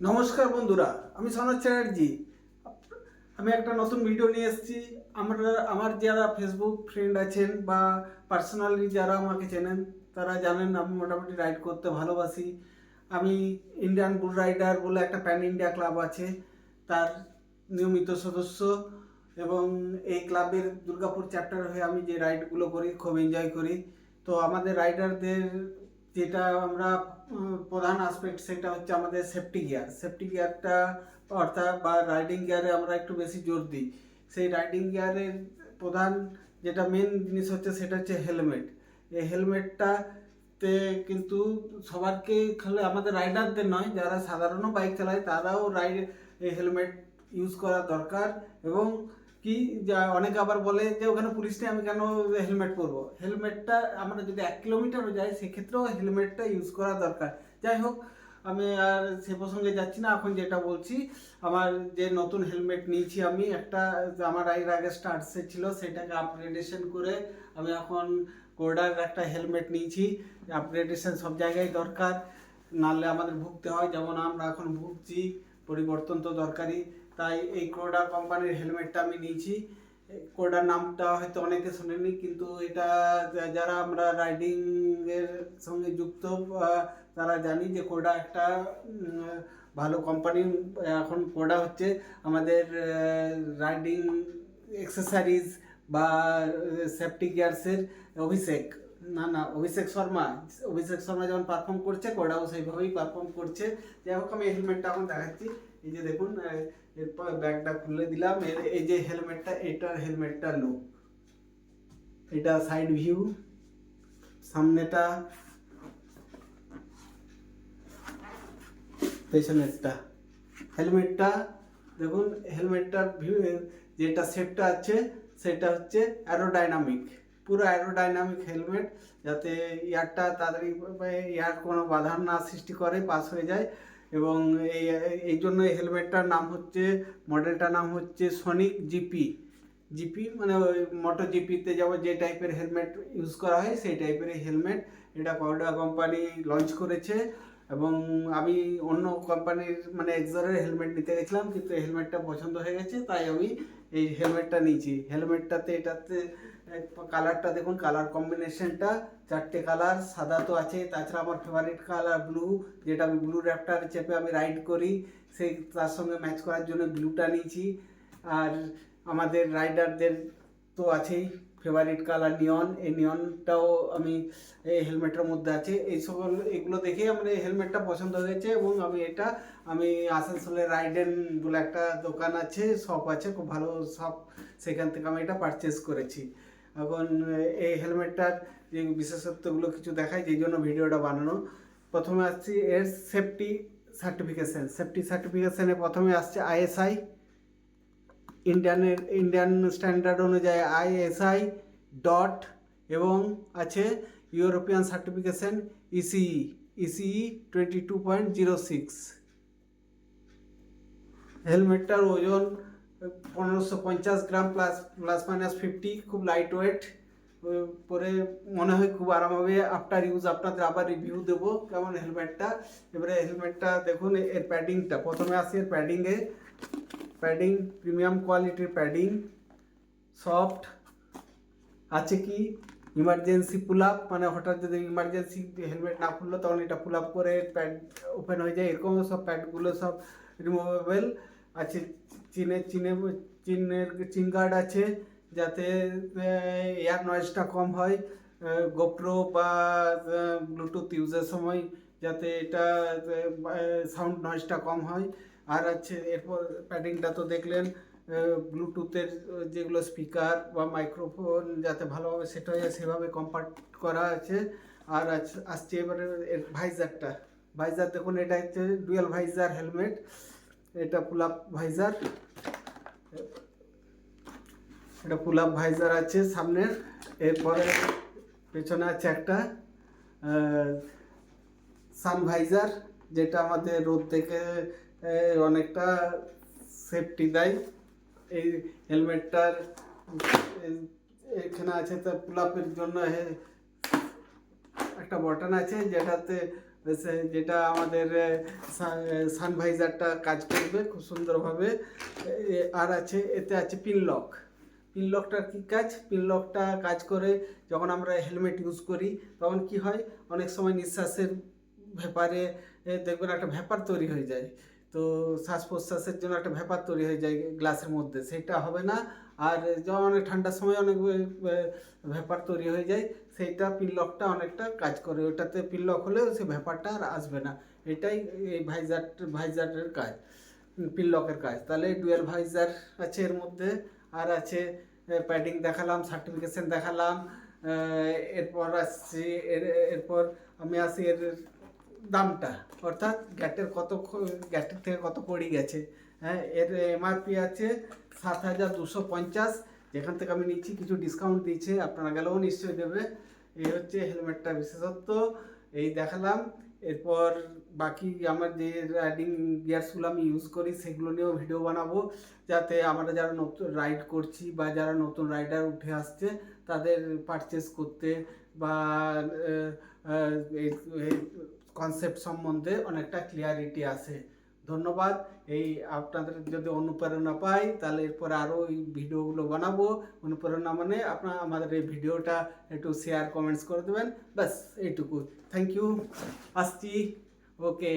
নমস্কার বন্ধুরা, আমি সনদ চ্যাটার্জি। আমি একটা নতুন ভিডিও নিয়ে এসেছি। আমার যারা ফেসবুক ফ্রেন্ড আছেন বা পার্সোনালি যারা আমাকে চেনেন তারা জানেন আমি মোটামুটি রাইড করতে ভালোবাসি। আমি ইন্ডিয়ান বুল রাইডার বলে একটা প্যান ইন্ডিয়া ক্লাব আছে, তার নিয়মিত সদস্য। এবং এই ক্লাবের দুর্গাপুর চ্যাপ্টার হয়ে আমি যে রাইডগুলো করি খুব এনজয় করি। তো আমাদের রাইডারদের যেটা আমরা প্রধান আসপেক্ট সেটা হচ্ছে আমাদের সেফটি গিয়ারটা অর্থাৎ বা রাইডিং গিয়ারে আমরা একটু বেশি জোর দিই। সেই রাইডিং গিয়ারের প্রধান যেটা মেন জিনিস হচ্ছে সেটা হচ্ছে হেলমেট। এই হেলমেটটাতে কিন্তু সবারকে খালি আমাদের রাইডারদের নয়, যারা সাধারণ বাইক চালায় তারাও এই হেলমেট ইউজ করা দরকার। এবং কি যা অনেকে আবার বলে যে ওখানে পুলিশ নেই, আমি কেন হেলমেট পরবো। হেলমেটটা আমরা যদি 1 কিলোমিটারও যাই সেক্ষেত্রেও হেলমেটটা ইউজ করা দরকার। যাই হোক, আমি আর সে প্রসঙ্গে যাচ্ছি না। এখন যেটা বলছি, আমার যে নতুন হেলমেট নিয়েছি আমি একটা, আমার এর আগে স্টার্টসে ছিল, সেটাকে আপগ্রেডেশন করে আমি এখন কোডার একটা হেলমেট নিয়েছি। আপগ্রেডেশন সব জায়গায় দরকার, নাহলে আমাদের ভুগতে হয়, যেমন আমরা এখন ভুগছি। পরিবর্তন তো দরকারই। তাই এই কোডা কোম্পানির হেলমেটটা আমি নিয়েছি। কোডার নামটা হয়তো অনেকে শোনেনি, কিন্তু এটা যারা আমরা রাইডিং এর সঙ্গে যুক্ত তারা জানি যে কোডা একটা ভালো কোম্পানি। এখন কোডা হচ্ছে আমাদের রাইডিং এক্সেসারিজ বা সেফটি গিয়ার্সের অভিষেক। অভিষেক শর্মা যেমন পারফর্ম করছে, কোডাও সেইভাবেই পারফর্ম করছে। যাই হোক, আমি হেলমেটটা এখন দেখাচ্ছি। এই যে দেখুন, এরপর ব্যাগটা খুলে দিলাম। এই যে হেলমেটটা, এটার হেলমেটটা লো, এটা সাইড ভিউ, সামনেটা, পেছনেরটা। হেলমেটটা দেখুন, হেলমেটটার ভিউ যেটা শেপটা আছে সেটা হচ্ছে অ্যারোডাইনামিক, পুরো অ্যারোডাইনামিক হেলমেট, যাতে এয়ারটা তাড়াতাড়ি এয়ার কোনো বাধা না সৃষ্টি করে, পাস হয়ে যায়। এবং এই এই জন্য এই হেলমেটটার নাম হচ্ছে, মডেলটার নাম হচ্ছে সনিক জিপি মানে ওই মোটো জিপিতে যেমন যে টাইপের হেলমেট ইউজ করা হয় সেই টাইপের হেলমেট এটা কর্ডা কোম্পানি লঞ্চ করেছে। এবং আমি অন্য কোম্পানির মানে এক্সরের হেলমেট নিতে গেছিলাম, কিন্তু এই হেলমেটটা পছন্দ হয়ে গেছে, তাই আমি এই হেলমেটটা নিয়েছি। এটাতে কালারটা দেখুন, কালার কম্বিনেশনটা 4টে কালার, সাদা তো আছে, তাছাড়া আমার ফেভারিট কালার ব্লু, যেটা আমি ব্লু র্যাপটার চেপে আমি রাইড করি, সেই তার সঙ্গে ম্যাচ করার জন্য ব্লুটা নিয়েছি। আর আমাদের রাইডারদের তো আছেই ফেভারিট কালার নিয়ন, এই নিয়নটাও আমি এই হেলমেটের মধ্যে আছে। এই সকল এগুলো দেখে আমার এই হেলমেটটা পছন্দ হয়েছে। এবং আমি আসানসোলে রাইডেন বলে একটা দোকান আছে, শপ আছে, খুব ভালো শপ, সেখান থেকে আমি এটা পারচেস করেছি। এখন এই হেলমেটটার যে বিশেষত্বগুলো কিছু দেখাই, যেই জন্য ভিডিওটা বানানো। প্রথমে আসছি এর সেফটি সার্টিফিকেশনে প্রথমে আসছে আইএসআই, ইন্ডিয়ান স্ট্যান্ডার্ড অনুযায়ী আইএসআই ডট, এবং আছে ইউরোপিয়ান সার্টিফিকেশন ইসিই 22.06। হেলমেটটার ওজন 1550 গ্রাম প্লাস মাইনাস 50, খুব লাইট ওয়েট। পরে মনে হয় খুব আরাম হবে। আফটার ইউজ আপনাদের আবার রিভিউ দেবো কেমন হেলমেটটা। এবারে হেলমেটটা দেখুন, এর প্যাডিংটা প্রথমে আসি। এর প্যাডিং প্রিমিয়াম কোয়ালিটির প্যাডিং, সফট আছে। কি ইমার্জেন্সি পুল আপ, মানে হঠাৎ যদি ইমার্জেন্সি হেলমেট না খুললো তখন এটা পুল আপ করে প্যাড ওপেন হয়ে যায়, এরকম সব প্যাডগুলো সব রিমুভেবল আছে। চিন গার্ড আছে, যাতে এয়ার নয়েজটা কম হয় গোপ্রো বা ব্লুটুথ ইউজের সময়, যাতে এটা সাউন্ড নয়েজটা কম হয়। আর আছে এরপর প্যাডিংটা তো দেখলেন, ব্লুটুথের যেগুলো স্পিকার বা মাইক্রোফোন যাতে ভালোভাবে সেট হয়ে যায় সেভাবে কম্পার্ট করা আছে। আর আসছে এবারে এর ভাইজার দেখুন, এটা হচ্ছে ডুয়াল ভাইজার হেলমেট, এটা পুল আপ ভাইজার, এটা পুল আপ ভাইজার আছে সামনের। এরপরে পেছনে আছে একটা সান ভাইজার, যেটা আমাদের রোদ থেকে অনেকটা সেফটি দেয়। এই হেলমেটটার এখানে আছে, তো পুল আপের জন্য একটা বটন আছে, যেটাতে যেটা আমাদের সানভাইজারটা কাজ করবে খুব সুন্দরভাবে। আর আছে এতে আছে পিন লক। পিন লকটার কী কাজ? পিন লকটা কাজ করে যখন আমরা হেলমেট ইউজ করি তখন কি হয়, অনেক সময় নিঃশ্বাসের ব্যাপারে দেখবেন একটা ব্যাপার তৈরি হয়ে যায়, তো শ্বাস প্রশ্বাসের জন্য একটা ব্যাপার তৈরি হয়ে যায় গ্লাসের মধ্যে, সেটা হবে না। আর যেমন অনেক ঠান্ডার সময় অনেক ব্যাপার তৈরি হয়ে যায়, সেইটা পিন লকটা অনেকটা কাজ করে, ওটাতে পিন লক হলে সেই ব্যাপারটা আর আসবে না। এটাই এই ভাইজারের কাজ, পিন লকের কাজ। তাহলে ডুয়েল ভাইজার আছে এর মধ্যে। আর আছে প্যাডিং দেখালাম, সার্টিফিকেশন দেখালাম। এরপর আসছি এরপর আমি আসি এর দামটা, অর্থাৎ গ্যাটের থেকে কত পড়ে গেছে। হ্যাঁ, এর এমআরপি আছে 7,250, যেখান থেকে আমি নিচ্ছি কিছু ডিসকাউন্ট দিয়েছে, আপনারা গেলেও নিশ্চয়ই দেবে। এই হচ্ছে হেলমেটটা বিশেষত্ব, এই দেখালাম। এরপর বাকি আমার যে রাইডিং গিয়ার্সগুলো আমি ইউজ করি সেগুলো নিয়েও ভিডিও বানাবো, যাতে আমরা যারা নতুন রাইড করছি বা যারা নতুন রাইডার উঠে আসছে তাদের পারচেস করতে বা এই কনসেপ্ট সম্বন্ধে অনেকটা ক্লিয়ারিটি আসে। ধন্যবাদ। এই আপনাদের যদি অনুপ্রেরণা পাই তাহলে এরপরে আরও এই ভিডিওগুলো বানাবো। অনুপ্রেরণা মানে আপনারা আমাদের এই ভিডিওটা একটু শেয়ার কমেন্টস করে দেবেন, ব্যাস এইটুকু। থ্যাংক ইউ, আসছি। ওকে।